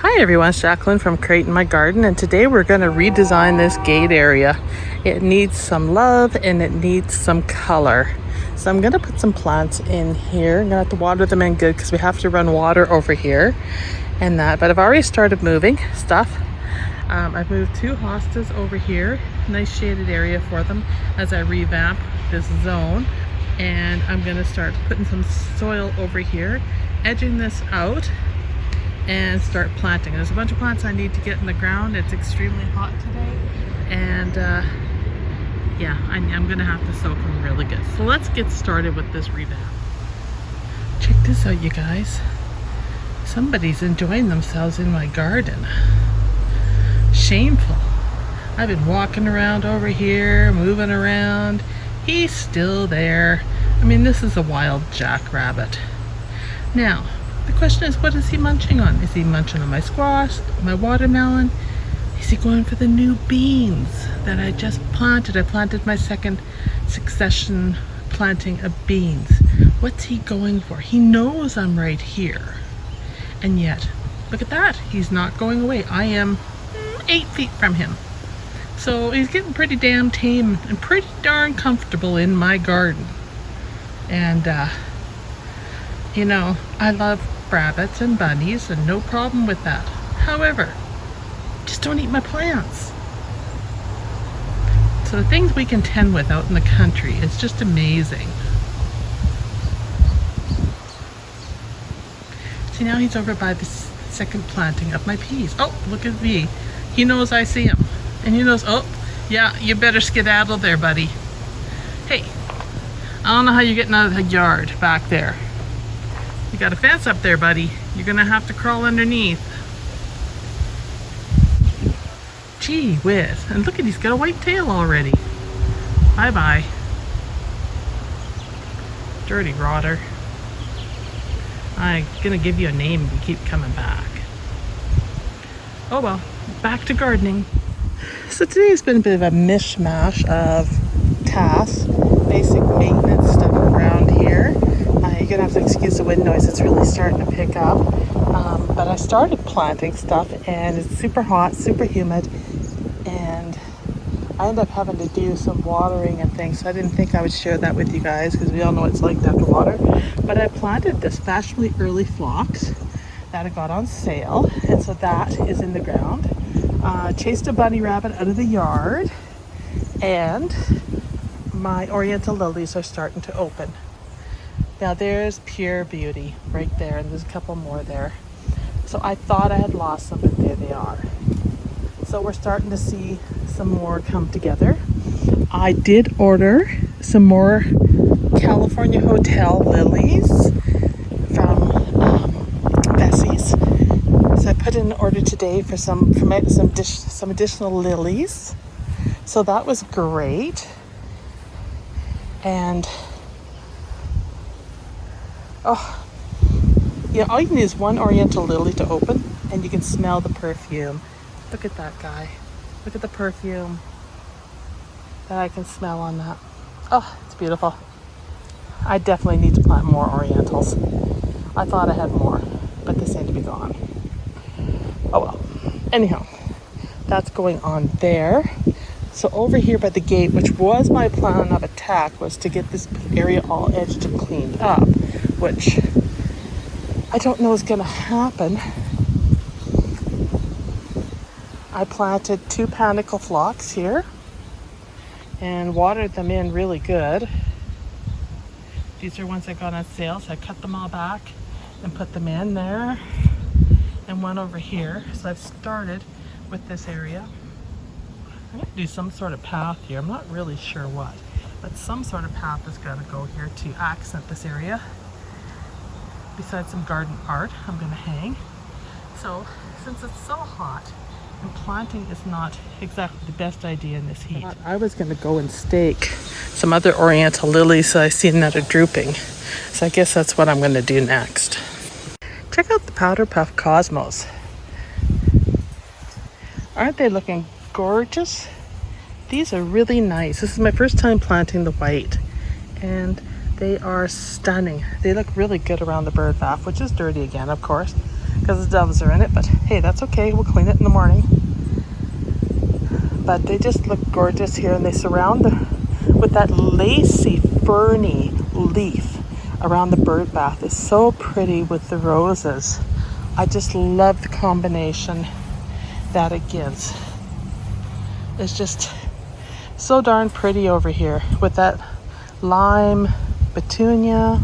Hi everyone, it's Jacqueline from Create in My Garden, and today we're going to redesign this gate area. It needs some love and it needs some color. So I'm going to put some plants in here. I'm going to have to water them in good because we have to run water over here and that. But I've already started moving stuff. I've moved 2 hostas over here, nice shaded area for them as I revamp this zone. And I'm going to start putting some soil over here, edging this out, and start planting. There's a bunch of plants I need to get in the ground. It's extremely hot today, and yeah, I'm gonna have to soak them really good. So let's get started with this revamp. Check this out, you guys. Somebody's enjoying themselves in my garden. Shameful. I've been walking around over here, moving around. He's still there. I mean, this is a wild jackrabbit. Now, the question is, what is he munching on? Is he munching on my squash, my watermelon? Is he going for the new beans that I just planted? I planted my second succession planting of beans. What's he going for? He knows I'm right here. And yet, look at that. He's not going away. I am 8 feet from him. So he's getting pretty damn tame and pretty darn comfortable in my garden. And, you know, I love rabbits and bunnies and no problem with that. However, just don't eat my plants. So the things we contend with out in the country is just amazing. See, now he's over by the second planting of my peas. Oh, look at me. He knows I see him. And he knows, oh, yeah, you better skedaddle there, buddy. Hey, I don't know how you're getting out of the yard back there. You got a fence up there, buddy. You're gonna have to crawl underneath. Gee whiz. And look at, he's got a white tail already. Bye-bye. Dirty rotter. I'm gonna give you a name if you keep coming back. Oh well, back to gardening. So today has been a bit of a mishmash of tasks, basic maintenance stuff around here. You're gonna have to excuse the wind noise, it's really starting to pick up. But I started planting stuff and it's super hot, super humid, and I ended up having to do some watering and things, so I didn't think I would share that with you guys because we all know what it's like to have to water. But I planted this fashionably early phlox that I got on sale, and so that is in the ground. Chased a bunny rabbit out of the yard, and my oriental lilies are starting to open. Now there's Pure Beauty right there, and there's a couple more there. So I thought I had lost them, but there they are. So we're starting to see some more come together. I did order some more California Hotel lilies from Bessie's. So I put in an order today for some additional lilies. So that was great. And oh, yeah, all you need is one oriental lily to open and you can smell the perfume. Look at that guy. Look at the perfume that I can smell on that. Oh, it's beautiful. I definitely need to plant more orientals. I thought I had more, but they seem to be gone. Oh well. Anyhow, that's going on there. So over here by the gate, which was my plan of attack, was to get this area all edged and cleaned up, which I don't know is going to happen. I planted 2 panicle phlox here and watered them in really good. These are ones I got on sale, so I cut them all back and put them in there, and one over here. So I've started with this area. I'm going to do some sort of path here. I'm not really sure what, but some sort of path is going to go here to accent this area. Besides some garden art I'm going to hang. So since it's so hot and planting is not exactly the best idea in this heat, I was going to go and stake some other oriental lilies that I've seen that are drooping. So I guess that's what I'm going to do next. Check out the Powder Puff Cosmos. Aren't they looking gorgeous? These are really nice. This is my first time planting the white, and they are stunning. They look really good around the bird bath, which is dirty again, of course. because the doves are in it, but hey, that's okay. We'll clean it in the morning. But they just look gorgeous here, and they surround with that lacy, ferny leaf around the bird bath. It's so pretty with the roses. I just love the combination that it gives. It's just so darn pretty over here with that lime petunia,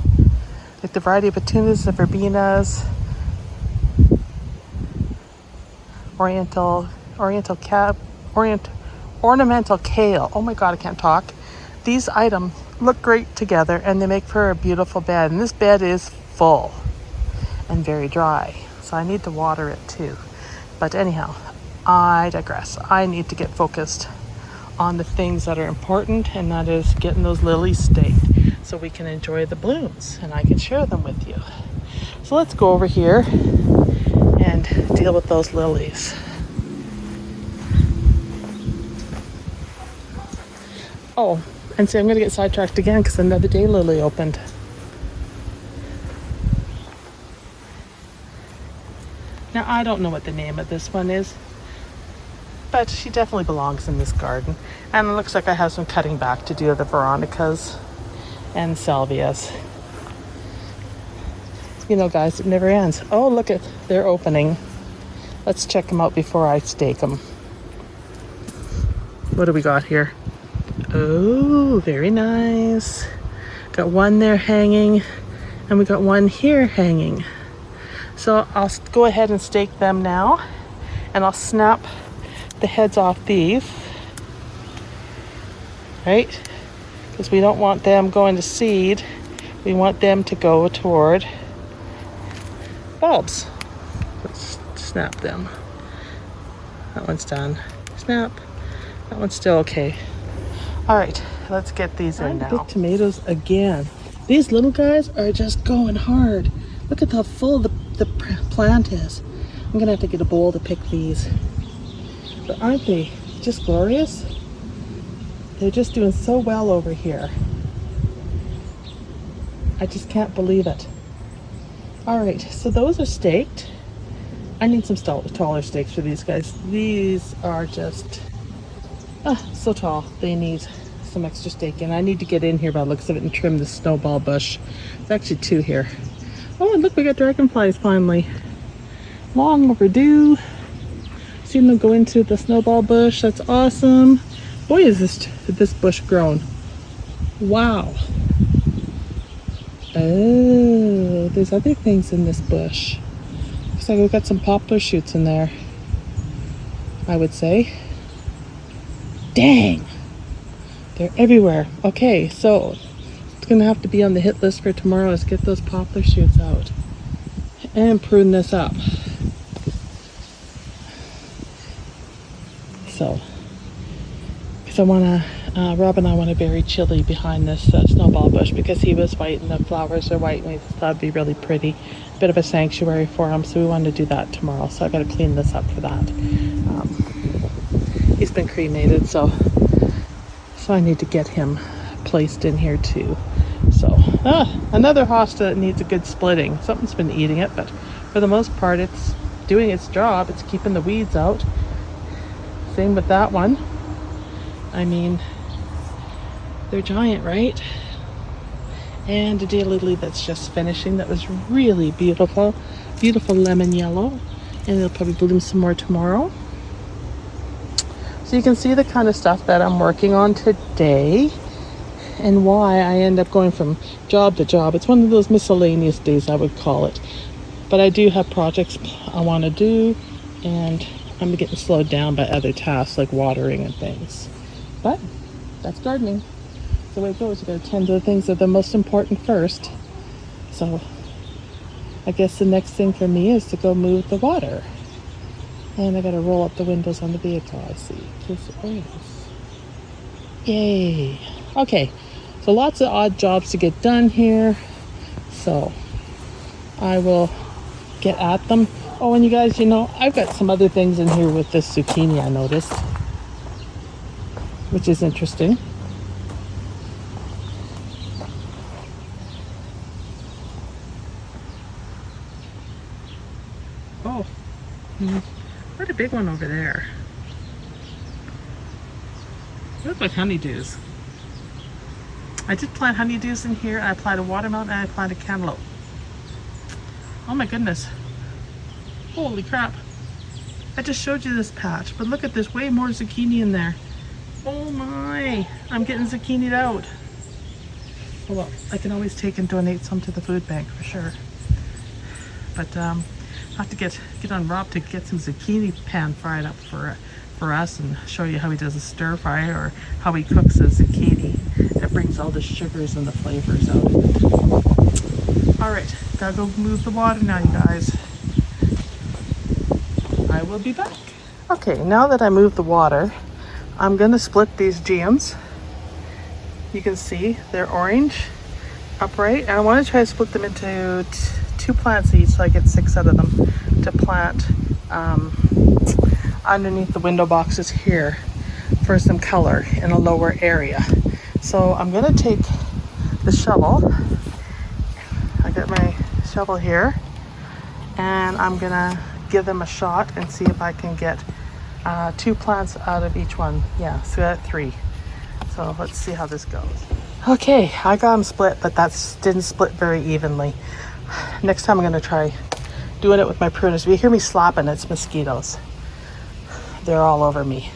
like the variety of petunias, the verbenas, ornamental kale. Oh my God, I can't talk. These items look great together, and they make for a beautiful bed. And this bed is full and very dry, so I need to water it too. But anyhow, I digress. I need to get focused on the things that are important, and that is getting those lilies staked so we can enjoy the blooms and I can share them with you. So let's go over here and deal with those lilies. Oh, and see, I'm going to get sidetracked again because another daylily opened. Now, I don't know what the name of this one is, but she definitely belongs in this garden. And it looks like I have some cutting back to do of the Veronicas and salvias. You know, guys, it never ends. Oh, look at, they're opening. Let's check them out before I stake them. What do we got here? Oh, very nice. Got one there hanging, and we got one here hanging. So I'll go ahead and stake them now, and I'll snap the heads off these, right? Because we don't want them going to seed. We want them to go toward bulbs. Let's snap them. That one's done. Snap. That one's still okay. All right, let's get these in now. Big tomatoes again. These little guys are just going hard. Look at how full the plant is. I'm gonna have to get a bowl to pick these. But aren't they just glorious? They're just doing so well over here. I just can't believe it. All right, so those are staked. I need some taller stakes for these guys. These are just so tall. They need some extra staking. I need to get in here by the looks of it and trim the snowball bush. There's actually two here. Oh, and look, we got dragonflies finally. Long overdue. Seeing them go into the snowball bush. That's awesome. Boy, is this bush grown. Wow. Oh, there's other things in this bush. Looks like we've got some poplar shoots in there, I would say. Dang. They're everywhere. Okay, so it's gonna have to be on the hit list for tomorrow is get those poplar shoots out and prune this up. So, because I want to, Rob and I want to bury Chili behind this snowball bush because he was white and the flowers are white, and we thought that'd be really pretty. A bit of a sanctuary for him, so we wanted to do that tomorrow. So I got to clean this up for that. He's been cremated, so I need to get him placed in here too. So, another hosta that needs a good splitting. Something's been eating it, but for the most part, it's doing its job. It's keeping the weeds out. Same with that one. I mean, they're giant, right? And a daylily that's just finishing that was really beautiful. Beautiful lemon yellow. And it'll probably bloom some more tomorrow. So you can see the kind of stuff that I'm working on today and why I end up going from job to job. It's one of those miscellaneous days, I would call it. But I do have projects I want to do, and I'm getting slowed down by other tasks like watering and things. But that's gardening. It's the way it goes. You got to tend to the things that are the most important first. So I guess the next thing for me is to go move the water. And I got to roll up the windows on the vehicle, I see. Yay. Okay, so lots of odd jobs to get done here. So I will get at them. Oh, and you guys, you know, I've got some other things in here with this zucchini I noticed, which is interesting. What a big one over there. They look like honeydews. I did plant honeydews in here, and I planted watermelon, and I planted cantaloupe. Oh my goodness. Holy crap. I just showed you this patch, but look at this, way more zucchini in there. Oh my, I'm getting zucchini'd out. Oh well, I can always take and donate some to the food bank for sure. But I have to get on Rob to get some zucchini pan fried up for us and show you how he does a stir fry or how he cooks a zucchini. It brings all the sugars and the flavors out of it. All right, gotta go move the water now, you guys. I will be back. Okay, now that I moved the water, I'm gonna split these geums. You can see they're orange, upright, and I want to try to split them into two plants each so I get 6 out of them to plant underneath the window boxes here for some color in a lower area. So I'm gonna take the shovel. I got my shovel here, and I'm gonna give them a shot and see if I can get 2 plants out of each one. Yeah, so I got 3. So let's see how this goes. Okay, I got them split, but that didn't split very evenly. Next time I'm gonna try doing it with my pruners. If you hear me slapping, it's mosquitoes. They're all over me.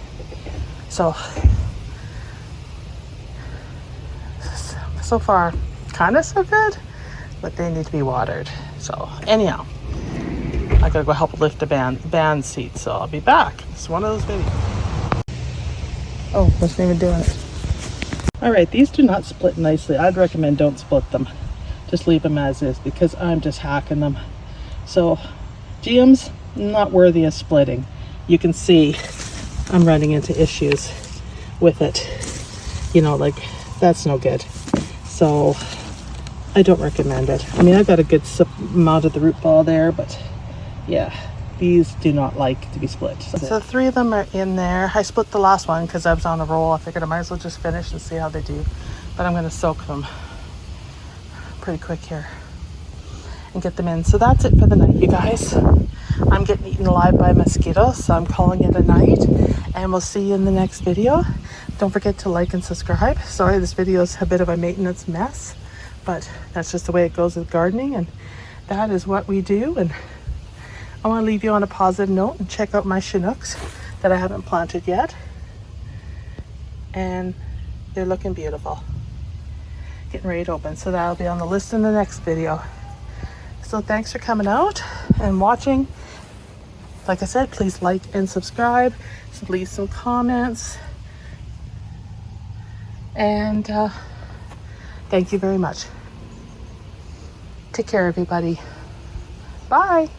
So far, kind of so good, but they need to be watered. So anyhow, I gotta go help lift a band seat, so I'll be back. It's one of those videos. Oh, wasn't even doing it. All right, these do not split nicely. I'd recommend don't split them. Just leave them as is because I'm just hacking them. So geums, not worthy of splitting. You can see I'm running into issues with it. You know, like that's no good. So I don't recommend it. I mean, I got a good amount of the root ball there, but yeah, these do not like to be split. So 3 of them are in there. I split the last one because I was on a roll. I figured I might as well just finish and see how they do. But I'm going to soak them pretty quick here and get them in. So that's it for the night, you guys. I'm getting eaten alive by mosquitoes, so I'm calling it a night, and we'll see you in the next video. Don't forget to like and subscribe. Sorry, this video is a bit of a maintenance mess, but that's just the way it goes with gardening, and that is what we do. And I want to leave you on a positive note and check out my Chinooks that I haven't planted yet, and they're looking beautiful, getting ready to open. So that'll be on the list in the next video. So thanks for coming out and watching. Like I said, please like and subscribe, leave some comments, and thank you very much. Take care, everybody. Bye.